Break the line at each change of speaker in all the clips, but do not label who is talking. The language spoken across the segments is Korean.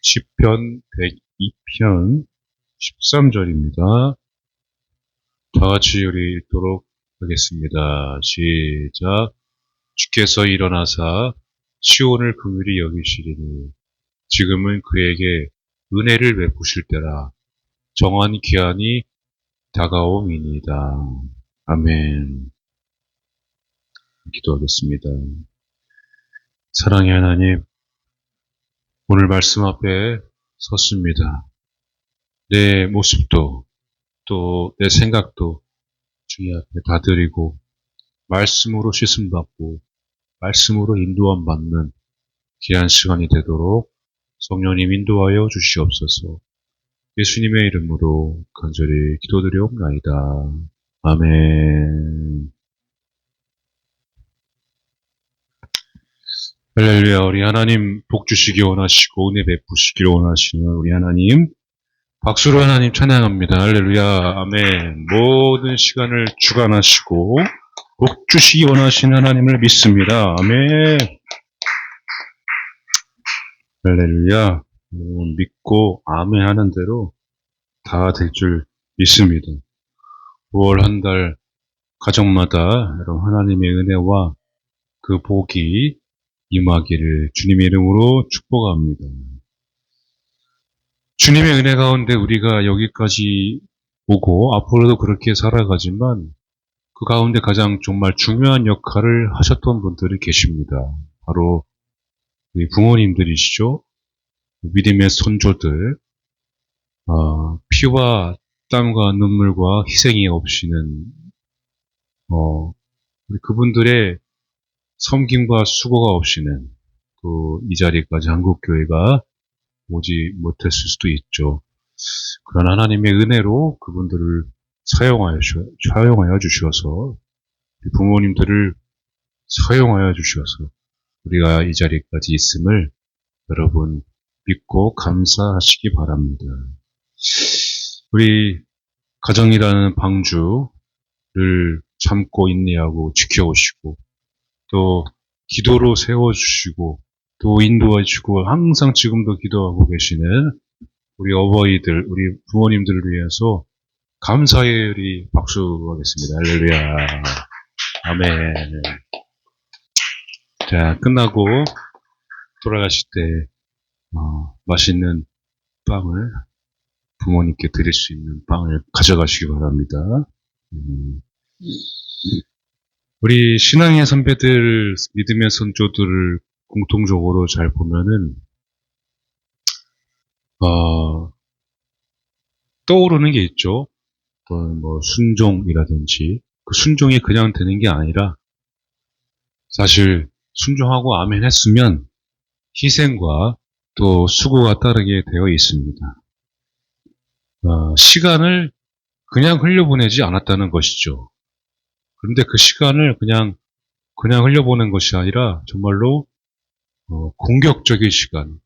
시편 102편 13절입니다. 다 같이 우리 읽도록 하겠습니다. 시작. 주께서 일어나사 시온을 긍휼히 여기시리니 지금은 그에게 은혜를 베푸실 때라. 정한 기한이 다가옴이니이다. 아멘. 기도하겠습니다. 사랑의 하나님, 오늘 말씀 앞에 섰습니다. 내 모습도 또 내 생각도 주님 앞에 다 드리고 말씀으로 씻음받고 말씀으로 인도함 받는 귀한 시간이 되도록 성령님 인도하여 주시옵소서. 예수님의 이름으로 간절히 기도드리옵나이다. 아멘. 할렐루야. 우리 하나님 복 주시기 원하시고 은혜 베푸시기를 원하시는 우리 하나님, 박수로 하나님 찬양합니다. 할렐루야. 아멘. 모든 시간을 주관하시고 복 주시기 원하시는 하나님을 믿습니다. 아멘. 할렐루야. 믿고 아멘 하는 대로 다 될 줄 믿습니다. 5월 한 달 가정마다 여러분 하나님의 은혜와 그 복이 임하기를 주님의 이름으로 축복합니다. 주님의 은혜 가운데 우리가 여기까지 오고 앞으로도 그렇게 살아가지만 그 가운데 가장 정말 중요한 역할을 하셨던 분들이 계십니다. 바로 우리 부모님들이시죠. 믿음의 손조들, 피와 땀과 눈물과 희생이 없이는 우리 그분들의 섬김과 수고가 없이는 또 이 자리까지 한국교회가 오지 못했을 수도 있죠. 그런 하나님의 은혜로 그분들을 사용하여 주셔서 부모님들을 사용하여 주셔서 우리가 이 자리까지 있음을 여러분 믿고 감사하시기 바랍니다. 우리 가정이라는 방주를 참고 인내하고 지켜오시고 또 기도로 세워주시고 또 인도해주시고 항상 지금도 기도하고 계시는 우리 어버이들, 우리 부모님들을 위해서 감사의 우리 박수하겠습니다. 할렐루야. 아멘. 자, 끝나고 돌아가실 때 맛있는 빵을 부모님께 드릴 수 있는 빵을 가져가시기 바랍니다. 우리 신앙의 선배들, 믿음의 선조들을 공통적으로 잘 보면은 떠오르는 게 있죠. 또는 뭐 순종이라든지 그 순종이 그냥 되는 게 아니라 사실 순종하고 아멘 했으면 희생과 또 수고가 따르게 되어 있습니다. 시간을 그냥 흘려보내지 않았다는 것이죠. 그런데 그 시간을 그냥 흘려보낸 것이 아니라 정말로 공격적인 시간,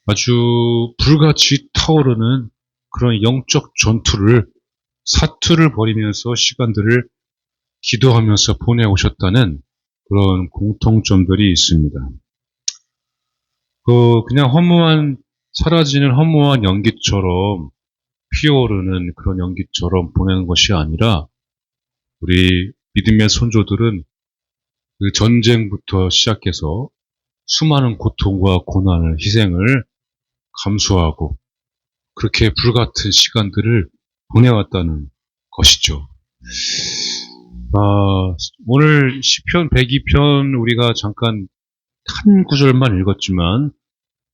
아주 불같이 타오르는 그런 영적 전투를 사투를 벌이면서 시간들을 기도하면서 보내오셨다는 그런 공통점들이 있습니다. 그냥 사라지는 허무한 연기처럼 피어오르는 그런 연기처럼 보내는 것이 아니라 우리 믿음의 손조들은 그 전쟁부터 시작해서 수많은 고통과 고난을, 희생을 감수하고 그렇게 불같은 시간들을 보내왔다는 것이죠. 오늘 시편 102편 우리가 잠깐 한 구절만 읽었지만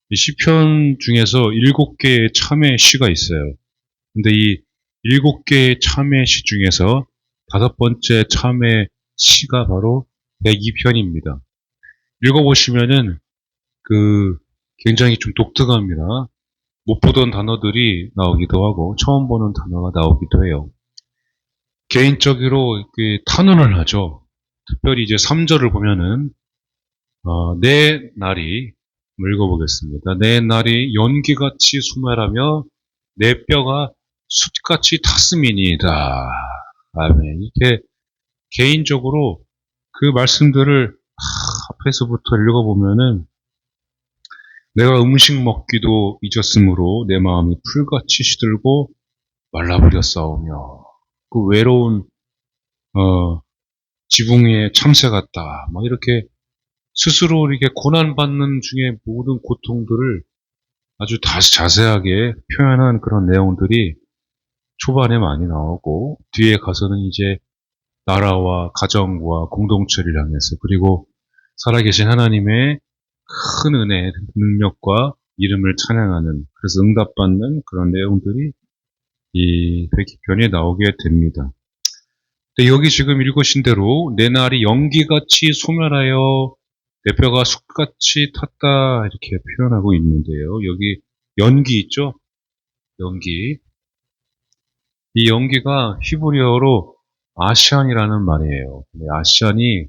이 시편 중에서 7개의 참회 시가 있어요. 근데 이 7개의 참회 시 중에서 5번째 참회 시가 바로 102편입니다. 읽어보시면은 굉장히 좀 독특합니다. 못 보던 단어들이 나오기도 하고 처음 보는 단어가 나오기도 해요. 개인적으로 탄원을 하죠. 특별히 이제 3절을 보면은 내 날이 읽어보겠습니다. 내 날이 연기같이 수말하며 내 뼈가 숯같이 탔음이니이다. 아멘. 이렇게 개인적으로 그 말씀들을 앞에서부터 읽어보면은 내가 음식 먹기도 잊었으므로 내 마음이 풀같이 시들고 말라버렸사오며 그 외로운 지붕 위에 참새 같다. 막 이렇게 스스로 이렇게 고난받는 중에 모든 고통들을 아주 자세하게 표현한 그런 내용들이 초반에 많이 나오고 뒤에 가서는 이제 나라와 가정과 공동체를 향해서 그리고 살아계신 하나님의 큰 은혜, 능력과 이름을 찬양하는 그래서 응답받는 그런 내용들이 이 백기편에 나오게 됩니다. 근데 여기 지금 읽으신 대로 내 날이 연기같이 소멸하여 내 뼈가 숯같이 탔다 이렇게 표현하고 있는데요. 여기 연기 있죠? 연기. 이 연기가 히브리어로 아시안이라는 말이에요. 아시안이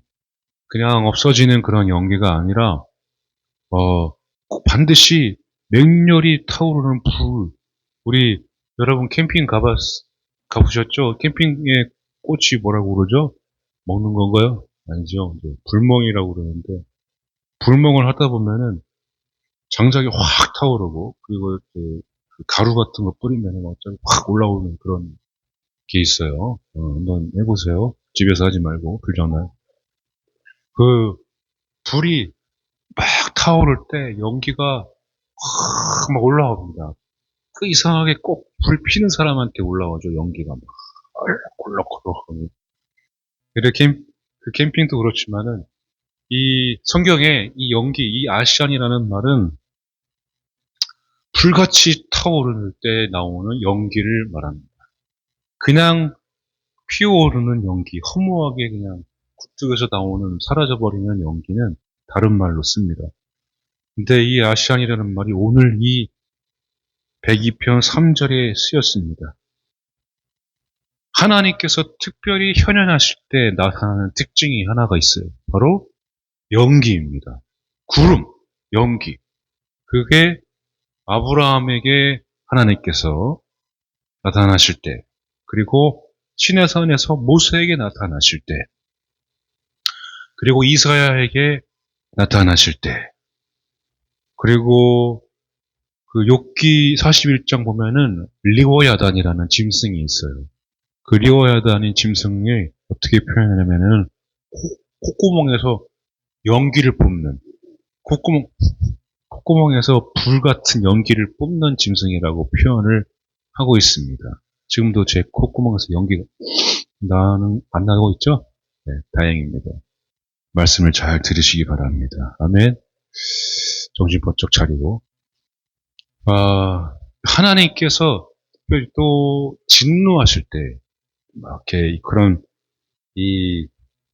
그냥 없어지는 그런 연기가 아니라 꼭 반드시 맹렬히 타오르는 불. 우리 여러분 캠핑 가보셨죠? 캠핑의 꽃이 뭐라고 그러죠? 먹는 건가요? 아니죠. 이제 불멍이라고 그러는데 불멍을 하다 보면은 장작이 확 타오르고 그리고 이렇게 그 가루 같은 거 뿌리면 갑자기 확 올라오는 그런 게 있어요. 한번 해보세요. 집에서 하지 말고 불전날. 그 불이 막 타오를 때 연기가 확 막 올라옵니다. 그 이상하게 꼭 불 피는 사람한테 올라오죠. 연기가 막 콜록콜록하고. 이렇게 그 캠핑도 그렇지만은 이 성경에 이 연기, 이 아시안이라는 말은 불같이 타오를 때 나오는 연기를 말합니다. 그냥 피어오르는 연기, 허무하게 그냥 굴뚝에서 나오는 사라져버리는 연기는 다른 말로 씁니다. 근데 이 아시안이라는 말이 오늘 이 102편 3절에 쓰였습니다. 하나님께서 특별히 현현하실 때 나타나는 특징이 하나가 있어요. 바로 연기입니다. 구름, 연기. 그게 아브라함에게 하나님께서 나타나실 때, 그리고 시내산에서 모세에게 나타나실 때, 그리고 이사야에게 나타나실 때, 그리고 그 욥기 41장 보면은 리워야단이라는 짐승이 있어요. 그 리워야단인 짐승이 어떻게 표현하냐면은 콧구멍에서 연기를 뿜는 콧구멍에서 불 같은 연기를 뿜는 짐승이라고 표현을 하고 있습니다. 지금도 제 콧구멍에서 연기가 안 나고 있죠? 네, 다행입니다. 말씀을 잘 들으시기 바랍니다. 아멘. 정신 번쩍 차리고. 하나님께서 특별히 또 진노하실 때, 이렇게 그런,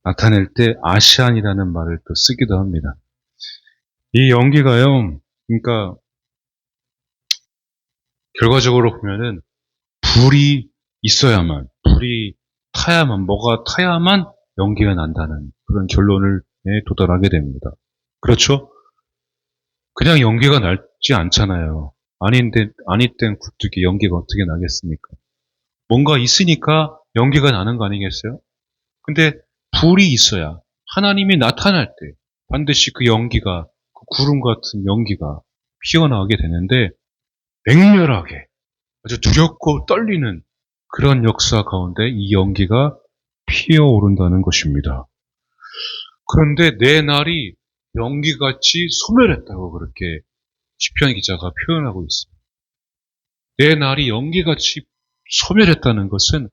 나타낼 때 아시안이라는 말을 또 쓰기도 합니다. 이 연기가요, 그러니까, 결과적으로 보면은, 불이 타야만, 뭐가 타야만 연기가 난다는 그런 결론을 도달하게 됩니다. 그렇죠? 그냥 연기가 날지 않잖아요. 아니 땐 굴뚝에 연기가 어떻게 나겠습니까? 뭔가 있으니까 연기가 나는 거 아니겠어요? 근데 불이 있어야 하나님이 나타날 때 반드시 그 연기가, 그 구름 같은 연기가 피어나게 되는데 맹렬하게 아주 두렵고 떨리는 그런 역사 가운데 이 연기가 피어오른다는 것입니다. 그런데 내 날이 연기같이 소멸했다고 그렇게 시편 기자가 표현하고 있습니다. 내 날이 연기같이 소멸했다는 것은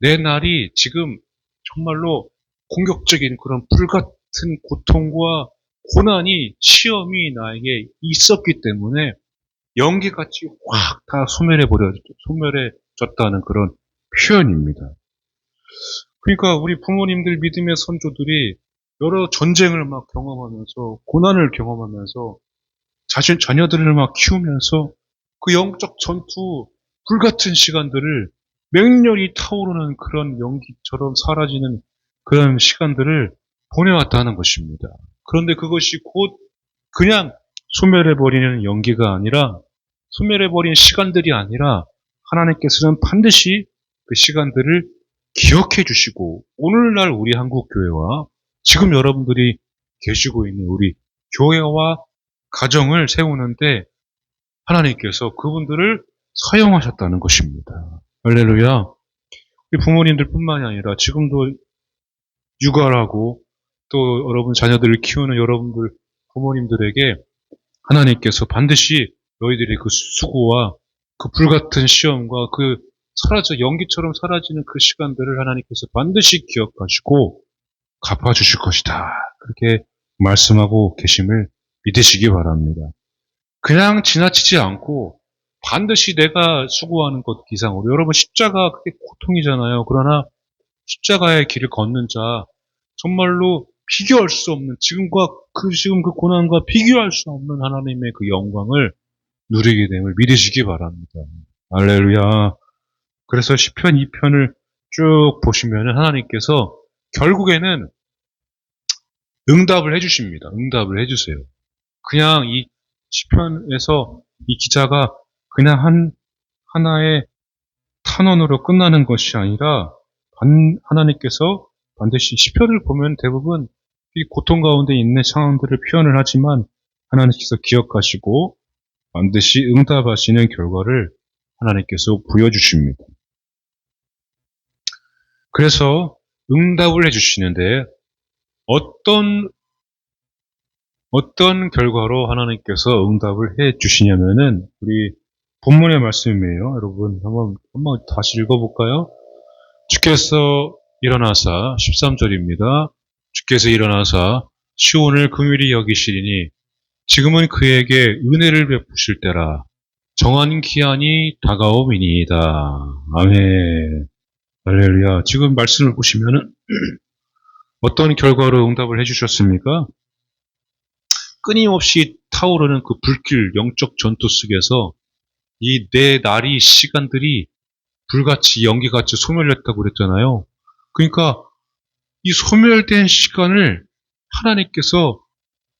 내 날이 지금 정말로 공격적인 그런 불같은 고통과 고난이, 시험이 나에게 있었기 때문에 연기같이 확 다 소멸해졌다는 그런 표현입니다. 그러니까 우리 부모님들 믿음의 선조들이 여러 전쟁을 막 경험하면서, 고난을 경험하면서, 자녀들을 막 키우면서 그 영적 전투, 불같은 시간들을 맹렬히 타오르는 그런 연기처럼 사라지는 그런 시간들을 보내왔다는 것입니다. 그런데 그것이 곧 그냥 소멸해버리는 연기가 아니라, 소멸해버린 시간들이 아니라 하나님께서는 반드시 그 시간들을 기억해 주시고 오늘날 우리 한국교회와 지금 여러분들이 계시고 있는 우리 교회와 가정을 세우는데 하나님께서 그분들을 사용하셨다는 것입니다. 할렐루야. 우리 부모님들뿐만이 아니라 지금도 육아하고 또 여러분 자녀들을 키우는 여러분들 부모님들에게 하나님께서 반드시 너희들의 그 수고와 그 불같은 시험과 그 연기처럼 사라지는 그 시간들을 하나님께서 반드시 기억하시고 갚아주실 것이다. 그렇게 말씀하고 계심을 믿으시기 바랍니다. 그냥 지나치지 않고 반드시 내가 수고하는 것 이상으로, 여러분 십자가 그게 고통이잖아요. 그러나 십자가의 길을 걷는 자, 정말로 비교할 수 없는, 지금 그 고난과 비교할 수 없는 하나님의 그 영광을 누리게 됨을 믿으시기 바랍니다. 할렐루야. 그래서 시편 2편을 쭉 보시면 하나님께서 결국에는 응답을 해주십니다. 응답을 해주세요. 그냥 이 시편에서 이 기자가 그냥 하나의 탄원으로 끝나는 것이 아니라 하나님께서 반드시 시편을 보면 대부분 이 고통 가운데 있는 상황들을 표현을 하지만 하나님께서 기억하시고 반드시 응답하시는 결과를 하나님께서 보여주십니다. 그래서 응답을 해주시는데 어떤 결과로 하나님께서 응답을 해주시냐면은 우리 본문의 말씀이에요. 여러분 한번 다시 읽어볼까요? 주께서 일어나사 13절입니다. 주께서 일어나사 시온을 긍휼히 여기시리니 지금은 그에게 은혜를 베푸실 때라. 정한 기한이 다가오미니이다. 아멘. 할렐루야. 지금 말씀을 보시면은 어떤 결과로 응답을 해주셨습니까? 끊임없이 타오르는 그 불길, 영적 전투 속에서 이 내 날이 시간들이 불같이 연기같이 소멸됐다고 그랬잖아요. 그러니까 이 소멸된 시간을 하나님께서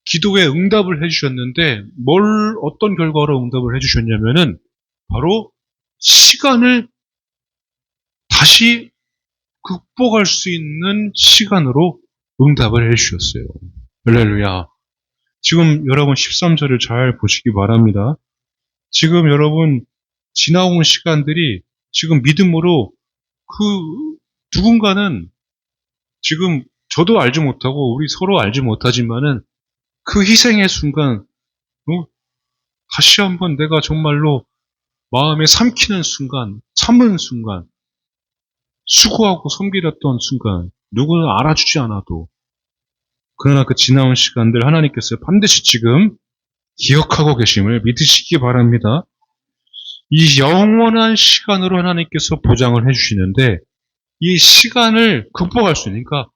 기도에 응답을 해주셨는데 어떤 결과로 응답을 해주셨냐면은 바로 시간을 다시 극복할 수 있는 시간으로 응답을 해주셨어요. 할렐루야. 지금 여러분 13절을 잘 보시기 바랍니다. 지금 여러분 지나온 시간들이 지금 믿음으로 누군가는 지금 저도 알지 못하고 우리 서로 알지 못하지만은 그 희생의 순간, 다시 한번 내가 정말로 마음에 삼키는 순간, 참은 순간, 수고하고 섬기렸던 순간, 누구는 알아주지 않아도, 그러나 그 지나온 시간들 하나님께서 반드시 지금 기억하고 계심을 믿으시기 바랍니다. 이 영원한 시간으로 하나님께서 보장을 해주시는데 이 시간을 극복할 수 있으니까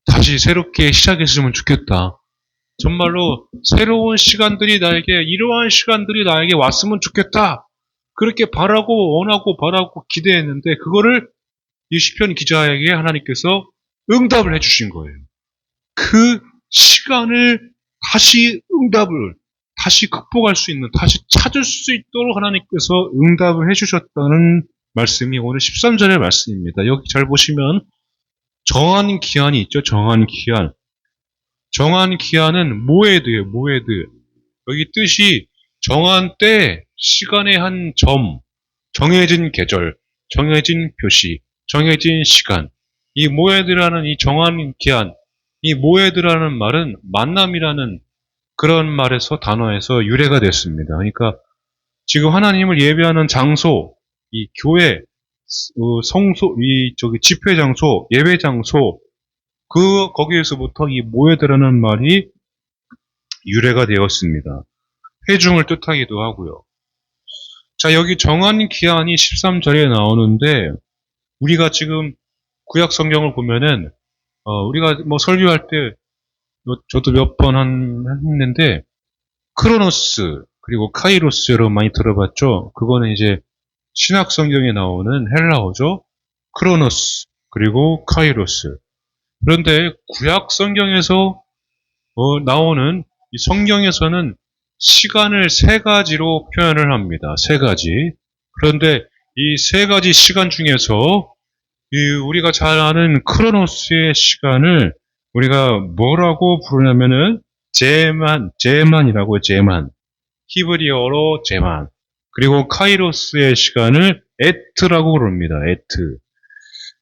다시 새롭게 시작했으면 좋겠다. 정말로 새로운 시간들이 이러한 시간들이 나에게 왔으면 좋겠다. 그렇게 원하고 기대했는데 그거를 이 시편 기자에게 하나님께서 응답을 해주신 거예요. 그 시간을 다시 극복할 수 있는, 다시 찾을 수 있도록 하나님께서 응답을 해주셨다는 말씀이 오늘 13절의 말씀입니다. 여기 잘 보시면 정한 기한이 있죠. 정한 기한. 정한 기한은 모에드예요. 모에드. 여기 뜻이 정한 때, 시간의 한 점, 정해진 계절, 정해진 표시, 정해진 시간. 이 모에드라는 이 정한 기한, 이 모에드라는 말은 만남이라는 그런 단어에서 유래가 됐습니다. 그러니까 지금 하나님을 예배하는 장소, 이 교회, 성소, 집회 장소, 예배 장소, 거기에서부터 이 모에드라는 말이 유래가 되었습니다. 회중을 뜻하기도 하고요. 자, 여기 정한 기한이 13절에 나오는데, 우리가 지금 구약 성경을 보면은, 우리가 설교할 때, 저도 몇 번 했는데, 크로노스, 그리고 카이로스 여러분 많이 들어봤죠? 그거는 이제 신약 성경에 나오는 헬라어죠? 크로노스, 그리고 카이로스. 그런데 구약 성경에서 나오는 이 성경에서는 시간을 세 가지로 표현을 합니다. 세 가지. 그런데 이 세 가지 시간 중에서 우리가 잘 아는 크로노스의 시간을 우리가 뭐라고 부르냐면은 제만이라고요, 제만. 히브리어로 제만. 그리고 카이로스의 시간을 에트라고 그럽니다, 에트.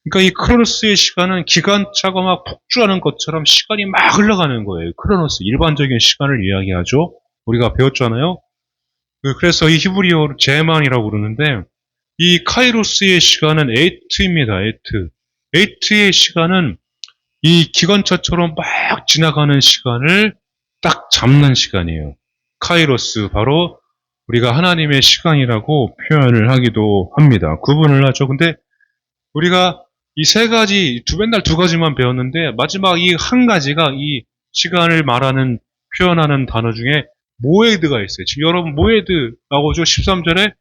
그러니까 이 크로노스의 시간은 기관차가 막 폭주하는 것처럼 시간이 막 흘러가는 거예요. 크로노스, 일반적인 시간을 이야기하죠. 우리가 배웠잖아요. 그래서 이 히브리어로 제만이라고 그러는데, 이 카이로스의 시간은 에이트입니다, 에이트. 에이트의 시간은 이 기관차처럼 막 지나가는 시간을 딱 잡는 시간이에요. 카이로스, 바로 우리가 하나님의 시간이라고 표현을 하기도 합니다. 구분을 하죠. 근데 우리가 이 세 가지, 맨날 두 가지만 배웠는데, 마지막 이 한 가지가 이 시간을 말하는, 표현하는 단어 중에 모에드가 있어요. 지금 여러분 모에드라고 하죠. 13절에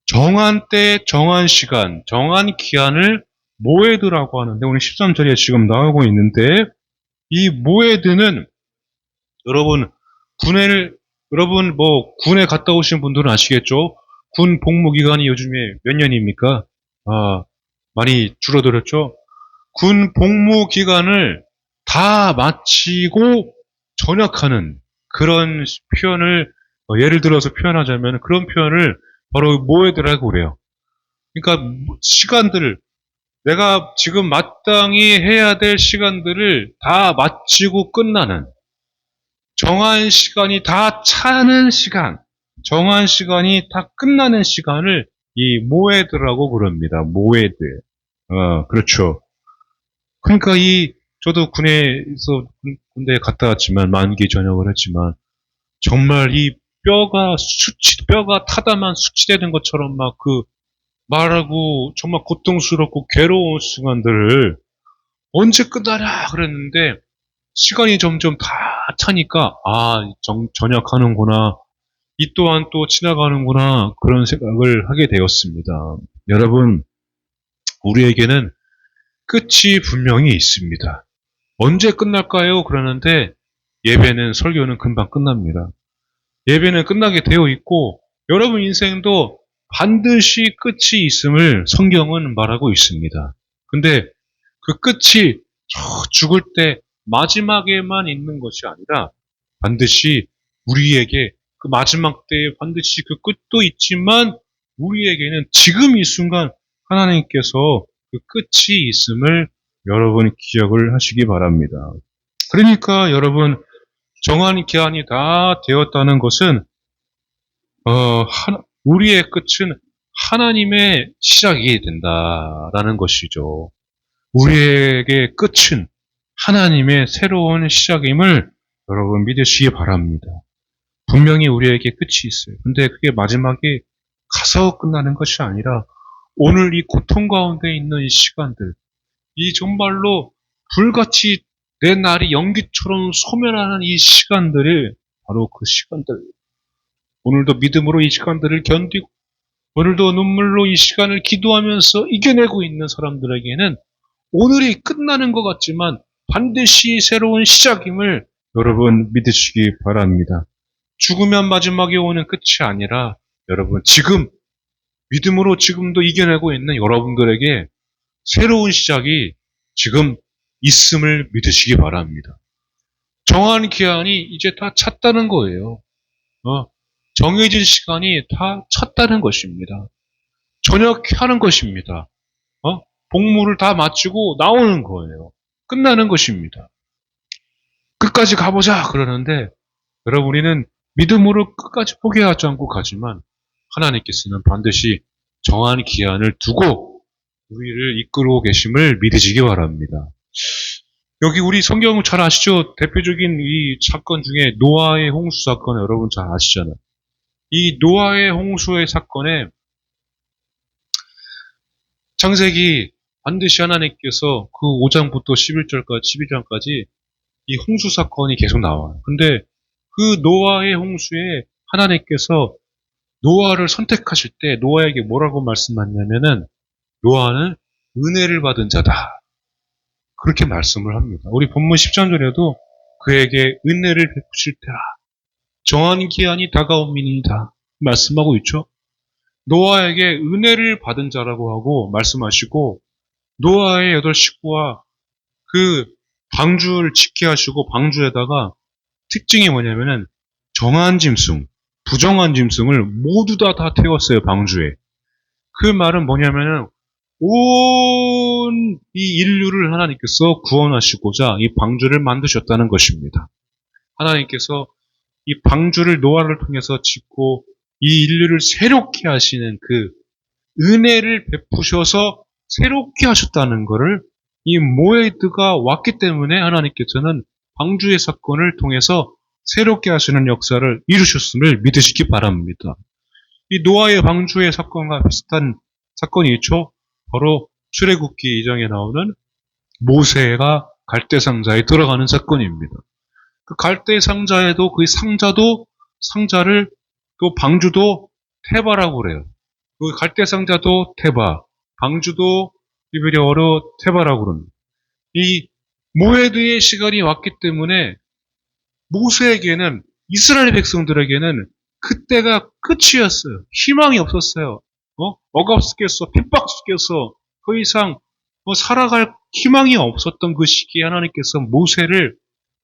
정한 때, 정한 시간, 정한 기한을 모에드라고 하는데, 오늘 13절에 지금 나오고 있는데, 이 모에드는 여러분 군에 갔다 오신 분들은 아시겠죠? 군 복무 기간이 요즘에 몇 년입니까? 많이 줄어들었죠? 군 복무 기간을 다 마치고 전역하는 그런 표현을, 예를 들어서 표현하자면 그런 표현을 바로 모에드라고 그래요. 그러니까 시간들을, 내가 지금 마땅히 해야 될 시간들을 다 마치고 끝나는, 정한 시간이 다 차는 시간, 정한 시간이 다 끝나는 시간을 이 모에드라고 그럽니다. 모에드. 그렇죠. 그러니까 저도 군대에 갔다 왔지만, 만기 전역을 했지만, 정말 이 뼈가 타다만 수치되는 것처럼 막 말하고 정말 고통스럽고 괴로운 순간들을 언제 끝나냐 그랬는데, 시간이 점점 다 차니까, 전역하는구나. 이 또한 또 지나가는구나. 그런 생각을 하게 되었습니다. 여러분, 우리에게는 끝이 분명히 있습니다. 언제 끝날까요? 그러는데, 설교는 금방 끝납니다. 예배는 끝나게 되어 있고, 여러분 인생도 반드시 끝이 있음을 성경은 말하고 있습니다. 근데 그 끝이 죽을 때 마지막에만 있는 것이 아니라, 반드시 우리에게 그 마지막 때에 반드시 그 끝도 있지만, 우리에게는 지금 이 순간 하나님께서 그 끝이 있음을 여러분 기억을 하시기 바랍니다. 그러니까 여러분, 정한 기한이 다 되었다는 것은, 우리의 끝은 하나님의 시작이 된다라는 것이죠. 우리에게 끝은 하나님의 새로운 시작임을 여러분 믿으시기 바랍니다. 분명히 우리에게 끝이 있어요. 근데 그게 마지막에 가서 끝나는 것이 아니라, 오늘 이 고통 가운데 있는 이 시간들, 이 정말로 불같이 내 날이 연기처럼 소멸하는 이 시간들을, 바로 그 시간들, 오늘도 믿음으로 이 시간들을 견디고, 오늘도 눈물로 이 시간을 기도하면서 이겨내고 있는 사람들에게는 오늘이 끝나는 것 같지만 반드시 새로운 시작임을 여러분 믿으시기 바랍니다. 죽으면 마지막에 오는 끝이 아니라, 여러분 지금 믿음으로 지금도 이겨내고 있는 여러분들에게 새로운 시작이 지금 있음을 믿으시기 바랍니다. 정한 기한이 이제 다 찼다는 거예요. 정해진 시간이 다 찼다는 것입니다. 전역하는 것입니다. 복무를 다 마치고 나오는 거예요. 끝나는 것입니다. 끝까지 가보자 그러는데, 여러분 우리는 믿음으로 끝까지 포기하지 않고 가지만, 하나님께서는 반드시 정한 기한을 두고 우리를 이끌고 계심을 믿으시기 바랍니다. 여기 우리 성경을 잘 아시죠? 대표적인 이 사건 중에 노아의 홍수 사건, 여러분 잘 아시잖아요. 이 노아의 홍수의 사건에 창세기 반드시 하나님께서 그 5장부터 12장까지 이 홍수 사건이 계속 나와요. 근데 그 노아의 홍수에 하나님께서 노아를 선택하실 때 노아에게 뭐라고 말씀하냐면은, 노아는 은혜를 받은 자다. 그렇게 말씀을 합니다. 우리 본문 13절에도 그에게 은혜를 베푸실 때라. 정한 기한이 다가옴이니이다. 말씀하고 있죠. 노아에게 은혜를 받은 자라고 하고 말씀하시고, 노아의 8 식구와 그 방주를 지게 하시고, 방주에다가 특징이 뭐냐면은 정한 짐승, 부정한 짐승을 모두 다 태웠어요, 방주에. 그 말은 뭐냐면은 온 이 인류를 하나님께서 구원하시고자 이 방주를 만드셨다는 것입니다. 하나님께서 이 방주를 노아를 통해서 짓고 이 인류를 새롭게 하시는 그 은혜를 베푸셔서 새롭게 하셨다는 것을 이 모에드가 왔기 때문에 하나님께서는 방주의 사건을 통해서 새롭게 하시는 역사를 이루셨음을 믿으시기 바랍니다. 이 노아의 방주의 사건과 비슷한 사건이 있죠. 바로 출애굽기 2장에 나오는 모세가 갈대상자에 들어가는 사건입니다. 그 갈대상자에도 그 상자를 또 방주도 테바라고 그래요. 그 갈대상자도 테바, 방주도 히브리어로 테바라고 그럽니다. 이 모에드의 시간이 왔기 때문에 모세에게는 이스라엘 백성들에게는 그때가 끝이었어요. 희망이 없었어요. 억압스겠어, 핍박스겠어, 더 이상 살아갈 희망이 없었던 그 시기에 하나님께서 모세를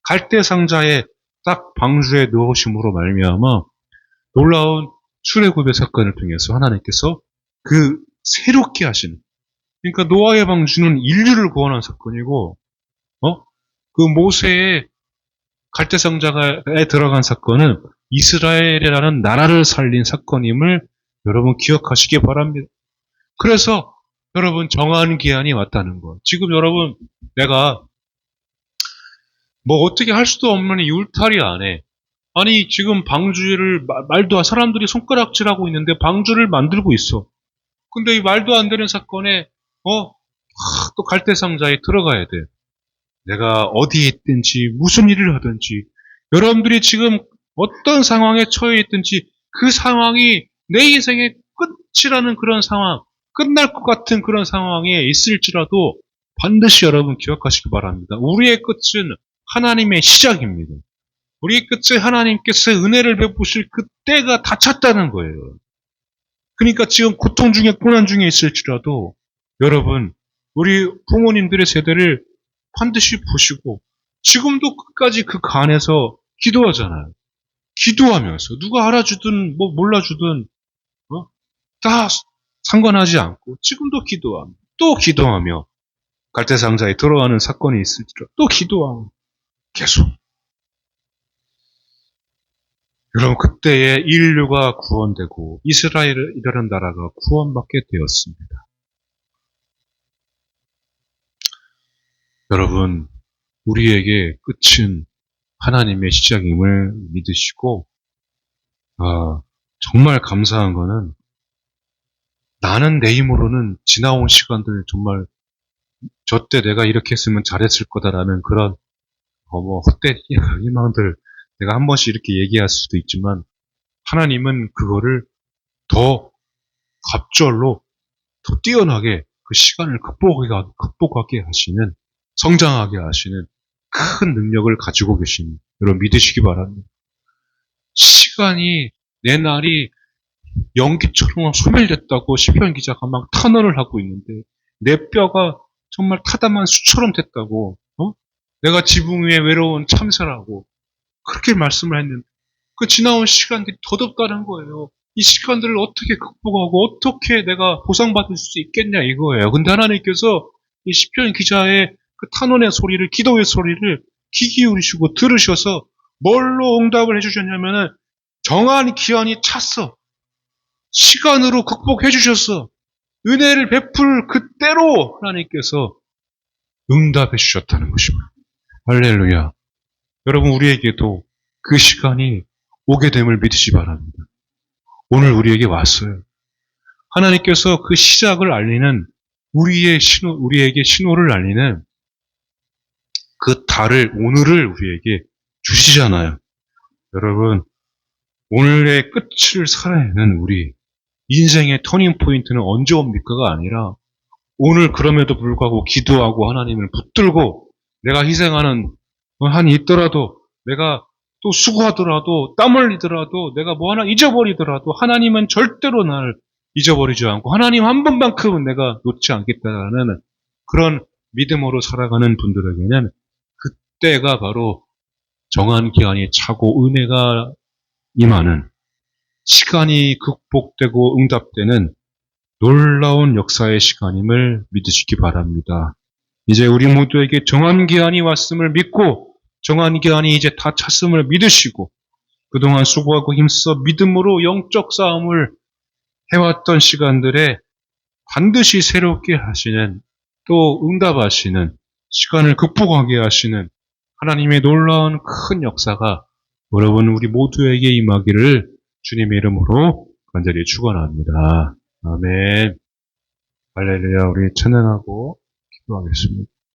갈대상자에 딱 방주에 넣으심으로 말미암아 놀라운 출애굽의 사건을 통해서 하나님께서 그 새롭게 하시는, 그러니까 노아의 방주는 인류를 구원한 사건이고, 그 모세의 갈대상자에 들어간 사건은 이스라엘이라는 나라를 살린 사건임을 여러분 기억하시기 바랍니다. 그래서 여러분 정한 기한이 왔다는 거. 지금 여러분 내가 뭐 어떻게 할 수도 없는 이 울타리 안에, 아니 지금 방주를 말도 사람들이 손가락질하고 있는데 방주를 만들고 있어. 근데 이 말도 안 되는 사건에 또 갈대상자에 들어가야 돼. 내가 어디에 있든지 무슨 일을 하든지 여러분들이 지금 어떤 상황에 처해 있든지 그 상황이 내 인생의 끝이라는 그런 상황, 끝날 것 같은 그런 상황에 있을지라도 반드시 여러분 기억하시기 바랍니다. 우리의 끝은 하나님의 시작입니다. 우리의 끝에 하나님께서 은혜를 베푸실 그때가 다 찼다는 거예요. 그러니까 지금 고통 중에 고난 중에 있을지라도 여러분 우리 부모님들의 세대를 반드시 보시고 지금도 끝까지 그 간에서 기도하잖아요. 기도하면서 누가 알아주든 뭐 몰라주든 다 상관하지 않고 지금도 기도하며 또 기도하며 갈대상자에 들어가는 사건이 있을지라도 또 기도하고 계속. 여러분 그때에 인류가 구원되고 이스라엘이라는 나라가 구원받게 되었습니다. 여러분 우리에게 끝은 하나님의 시작임을 믿으시고 정말 감사한 거는 나는 내 힘으로는 지나온 시간들 정말 저 때 내가 이렇게 했으면 잘했을 거다라는 그런 헛된 희망들 내가 한 번씩 이렇게 얘기할 수도 있지만 하나님은 그거를 더 갑절로 더 뛰어나게 그 시간을 극복하게 하시는, 성장하게 하시는 큰 능력을 가지고 계신 여러분 믿으시기 바랍니다. 시간이 내 날이 연기처럼 소멸됐다고 시편 기자가 막 탄원을 하고 있는데 내 뼈가 정말 타담한 수처럼 됐다고 내가 지붕 위에 외로운 참새라고 그렇게 말씀을 했는데 그 지나온 시간들이 더덥다는 거예요. 이 시간들을 어떻게 극복하고 어떻게 내가 보상받을 수 있겠냐 이거예요. 근데 하나님께서 이 시편 기자의 그 탄원의 소리를, 기도의 소리를 귀 기울이시고 들으셔서 뭘로 응답을 해주셨냐면은 정한 기한이 찼어. 시간으로 극복해 주셨어. 은혜를 베풀 그때로 하나님께서 응답해 주셨다는 것입니다. 할렐루야. 여러분 우리에게도 그 시간이 오게 됨을 믿으시 바랍니다. 오늘 우리에게 왔어요. 하나님께서 그 시작을 알리는 우리에게 신호를 알리는 그 달을, 오늘을 우리에게 주시잖아요. 여러분, 오늘의 끝을 살아내는 우리, 인생의 터닝 포인트는 언제 옵니까가 아니라 오늘 그럼에도 불구하고 기도하고 하나님을 붙들고 내가 희생하는 한이 있더라도 내가 또 수고하더라도 땀 흘리더라도 내가 뭐 하나 잊어버리더라도 하나님은 절대로 나를 잊어버리지 않고 하나님 한 분만큼은 내가 놓지 않겠다라는 그런 믿음으로 살아가는 분들에게는 그때가 바로 정한 기한이 차고 은혜가 임하는 시간이 극복되고 응답되는 놀라운 역사의 시간임을 믿으시기 바랍니다. 이제 우리 모두에게 정한 기한이 왔음을 믿고 정한 기한이 이제 다 찼음을 믿으시고 그동안 수고하고 힘써 믿음으로 영적 싸움을 해왔던 시간들에 반드시 새롭게 하시는 또 응답하시는 시간을 극복하게 하시는 하나님의 놀라운 큰 역사가 여러분 우리 모두에게 임하기를 주님의 이름으로 간절히 축원합니다. 아멘. 할렐루야. 우리 찬양하고 기도하겠습니다.